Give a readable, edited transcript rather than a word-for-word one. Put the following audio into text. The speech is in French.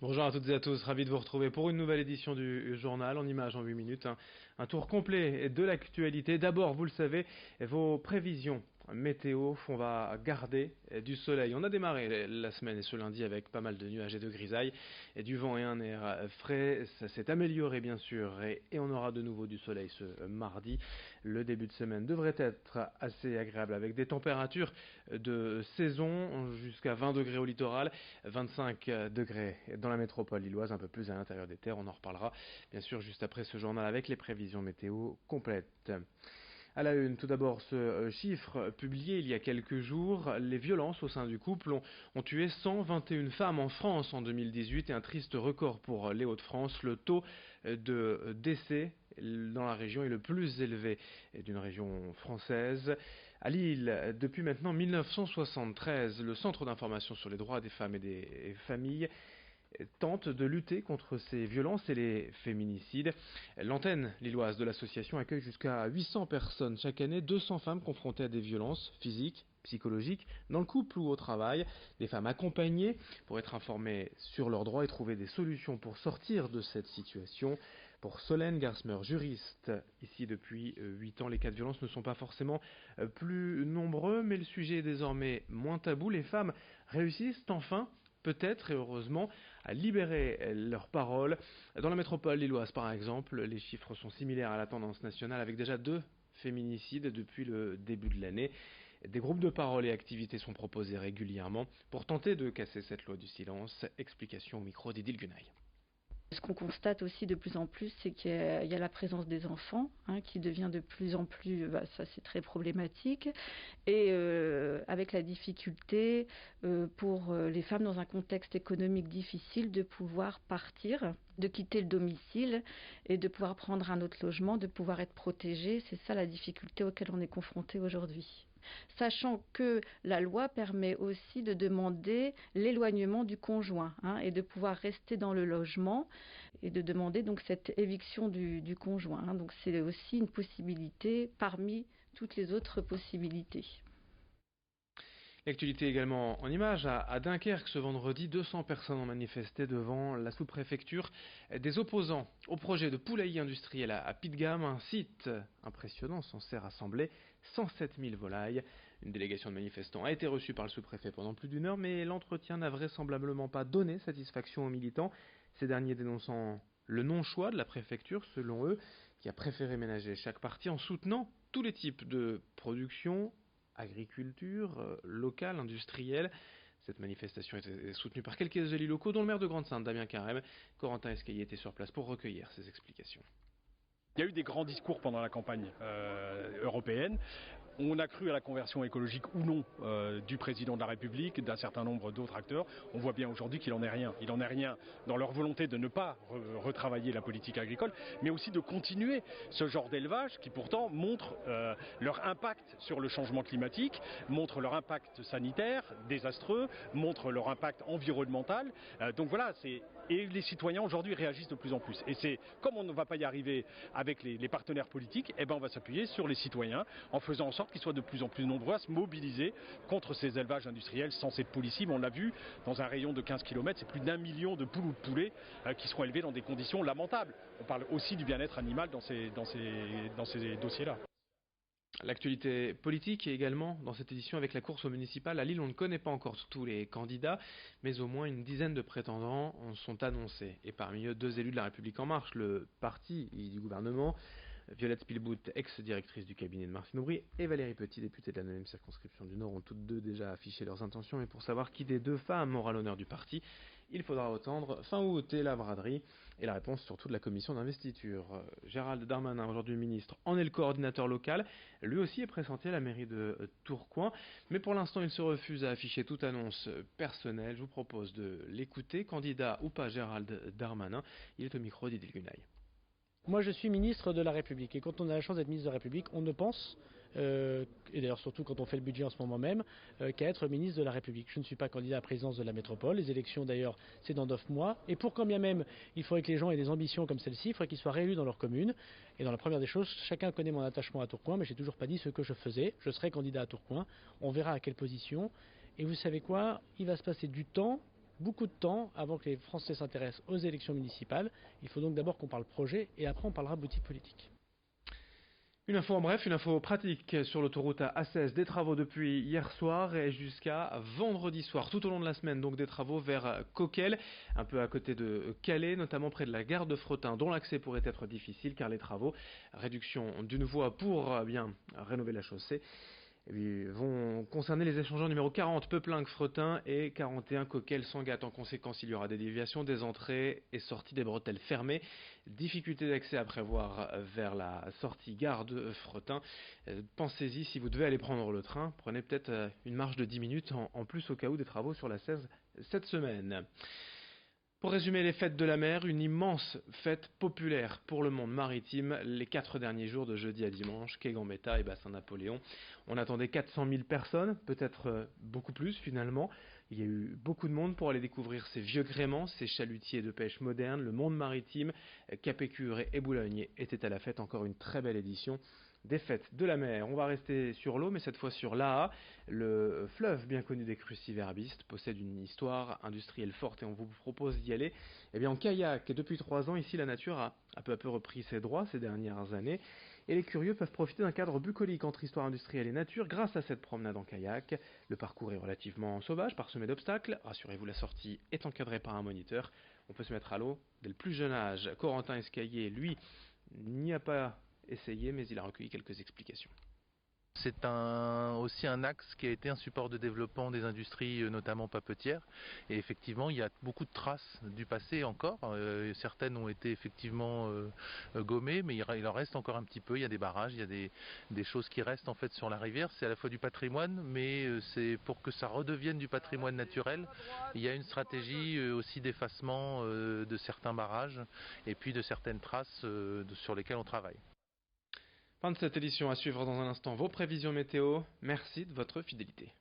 Bonjour à toutes et à tous, ravi de vous retrouver pour une nouvelle édition du journal en images en 8 minutes. Un tour complet de l'actualité. D'abord, vous le savez, vos prévisions météo, on va garder du soleil. On a démarré la semaine et ce lundi avec pas mal de nuages et de grisailles, et du vent et un air frais. Ça s'est amélioré bien sûr et on aura de nouveau du soleil ce mardi. Le début de semaine devrait être assez agréable avec des températures de saison jusqu'à 20 degrés au littoral, 25 degrés dans la métropole lilloise, un peu plus à l'intérieur des terres. On en reparlera bien sûr juste après ce journal avec les prévisions météo complètes. À la une, tout d'abord, ce chiffre publié il y a quelques jours, les violences au sein du couple ont tué 121 femmes en France en 2018 et un triste record pour les Hauts-de-France. Le taux de décès dans la région est le plus élevé d'une région française. À Lille, depuis maintenant 1973, le Centre d'information sur les droits des femmes et des familles tente de lutter contre ces violences et les féminicides. L'antenne lilloise de l'association accueille jusqu'à 800 personnes chaque année, 200 femmes confrontées à des violences physiques, psychologiques, dans le couple ou au travail, des femmes accompagnées pour être informées sur leurs droits et trouver des solutions pour sortir de cette situation. Pour Solène Garsmer, juriste, ici depuis 8 ans, les cas de violence ne sont pas forcément plus nombreux, mais le sujet est désormais moins tabou. Les femmes réussissent enfin peut-être et heureusement à libérer leurs paroles. Dans la métropole lilloise par exemple, les chiffres sont similaires à la tendance nationale avec déjà 2 féminicides depuis le début de l'année. Des groupes de parole et activités sont proposés régulièrement pour tenter de casser cette loi du silence. Explication au micro d'Idil Gunaï. Ce qu'on constate aussi de plus en plus, c'est qu'il y a la présence des enfants qui devient de plus en plus, ça c'est très problématique, et avec la difficulté pour les femmes dans un contexte économique difficile de pouvoir partir, de quitter le domicile et de pouvoir prendre un autre logement, de pouvoir être protégées. C'est ça la difficulté auquel on est confronté aujourd'hui. Sachant que la loi permet aussi de demander l'éloignement du conjoint et de pouvoir rester dans le logement et de demander donc cette éviction du conjoint. Donc c'est aussi une possibilité parmi toutes les autres possibilités. L'actualité également en images. À Dunkerque, ce vendredi, 200 personnes ont manifesté devant la sous-préfecture des opposants au projet de poulailler industriel à Pitt-Gamme, un site impressionnant censé rassembler 107 000 volailles. Une délégation de manifestants a été reçue par le sous-préfet pendant plus d'1 heure, mais l'entretien n'a vraisemblablement pas donné satisfaction aux militants, ces derniers dénonçant le non-choix de la préfecture, selon eux, qui a préféré ménager chaque partie en soutenant tous les types de production, agriculture, locale, industrielle. Cette manifestation était soutenue par quelques élus locaux, dont le maire de Grande-Synthe, Damien Carême. Corentin Escaillé était sur place pour recueillir ces explications. Il y a eu des grands discours pendant la campagne européenne. On a cru à la conversion écologique ou non du président de la République, d'un certain nombre d'autres acteurs. On voit bien aujourd'hui qu'il n'en est rien. Il n'en est rien dans leur volonté de ne pas retravailler la politique agricole, mais aussi de continuer ce genre d'élevage qui pourtant montre leur impact sur le changement climatique, montre leur impact sanitaire désastreux, montre leur impact environnemental. Donc voilà, et les citoyens aujourd'hui réagissent de plus en plus. Et c'est comme on ne va pas y arriver avec les partenaires politiques, on va s'appuyer sur les citoyens en faisant en sorte qu'ils soient de plus en plus nombreux à se mobiliser contre ces élevages industriels censés être pollucibles. On l'a vu, dans un rayon de 15 km, c'est plus d'1 million de poules ou de poulets qui seront élevés dans des conditions lamentables. On parle aussi du bien-être animal dans ces dossiers-là. L'actualité politique est également dans cette édition avec la course aux municipales. À Lille, on ne connaît pas encore tous les candidats, mais au moins une dizaine de prétendants en sont annoncés. Et parmi eux, 2 élus de la République En Marche, le parti du gouvernement, Violette Spielbout, ex-directrice du cabinet de Martine Aubry, et Valérie Petit, députée de la 9e circonscription du Nord, ont toutes 2 déjà affiché leurs intentions. Et pour savoir qui des 2 femmes aura l'honneur du parti, il faudra attendre fin août et la braderie et la réponse surtout de la commission d'investiture. Gérald Darmanin, aujourd'hui ministre, en est le coordinateur local. Lui aussi est pressenti à la mairie de Tourcoing, mais pour l'instant il se refuse à afficher toute annonce personnelle. Je vous propose de l'écouter, candidat ou pas Gérald Darmanin. Il est au micro d'Idil Gunaï. Moi je suis ministre de la République et quand on a la chance d'être ministre de la République, on ne pense, et d'ailleurs surtout quand on fait le budget en ce moment même, qu'à être ministre de la République. Je ne suis pas candidat à la présidence de la métropole, les élections d'ailleurs c'est dans 9 mois, et pour quand bien même il faudrait que les gens aient des ambitions comme celle-ci, il faudrait qu'ils soient réélus dans leur commune, et dans la première des choses, chacun connaît mon attachement à Tourcoing, mais j'ai toujours pas dit ce que je faisais, je serai candidat à Tourcoing, on verra à quelle position, et vous savez quoi, il va se passer du temps, beaucoup de temps avant que les Français s'intéressent aux élections municipales. Il faut donc d'abord qu'on parle projet et après on parlera boutique politique. Une info en bref, une info pratique sur l'autoroute A16, des travaux depuis hier soir et jusqu'à vendredi soir, tout au long de la semaine, donc des travaux vers Coquelles, un peu à côté de Calais, notamment près de la gare de Fretin, dont l'accès pourrait être difficile car les travaux, réduction d'une voie pour bien rénover la chaussée, vont concerner les échangeurs numéro 40 Peuplinck-Fretin et 41 Coquelles-Sangatte. En conséquence, il y aura des déviations, des entrées et sorties, des bretelles fermées. Difficulté d'accès à prévoir vers la sortie gare de Fretin. Pensez-y, si vous devez aller prendre le train, prenez peut-être une marge de 10 minutes en plus au cas où des travaux sur la 16 cette semaine. Pour résumer les fêtes de la mer, une immense fête populaire pour le monde maritime les 4 derniers jours de jeudi à dimanche, quai Gambetta et bassin Napoléon. On attendait 400 000 personnes, peut-être beaucoup plus finalement. Il y a eu beaucoup de monde pour aller découvrir ces vieux gréements, ces chalutiers de pêche modernes, le monde maritime. Capécure et Boulogne étaient à la fête, encore une très belle édition des fêtes de la mer. On va rester sur l'eau, mais cette fois sur l'Aa. Le fleuve bien connu des cruciverbistes possède une histoire industrielle forte et on vous propose d'y aller en kayak. Et depuis 3 ans, ici, la nature a peu à peu repris ses droits ces dernières années. Et les curieux peuvent profiter d'un cadre bucolique entre histoire industrielle et nature grâce à cette promenade en kayak. Le parcours est relativement sauvage, parsemé d'obstacles. Rassurez-vous, la sortie est encadrée par un moniteur. On peut se mettre à l'eau dès le plus jeune âge. Corentin Escaillé, lui, n'y a pas essayé, mais il a recueilli quelques explications. C'est aussi un axe qui a été un support de développement des industries, notamment papetières. Et effectivement, il y a beaucoup de traces du passé encore. Certaines ont été effectivement gommées, mais il en reste encore un petit peu. Il y a des barrages, il y a des choses qui restent en fait sur la rivière. C'est à la fois du patrimoine, mais c'est pour que ça redevienne du patrimoine naturel. Il y a une stratégie aussi d'effacement de certains barrages et puis de certaines traces sur lesquelles on travaille. Fin de cette édition, à suivre dans un instant vos prévisions météo. Merci de votre fidélité.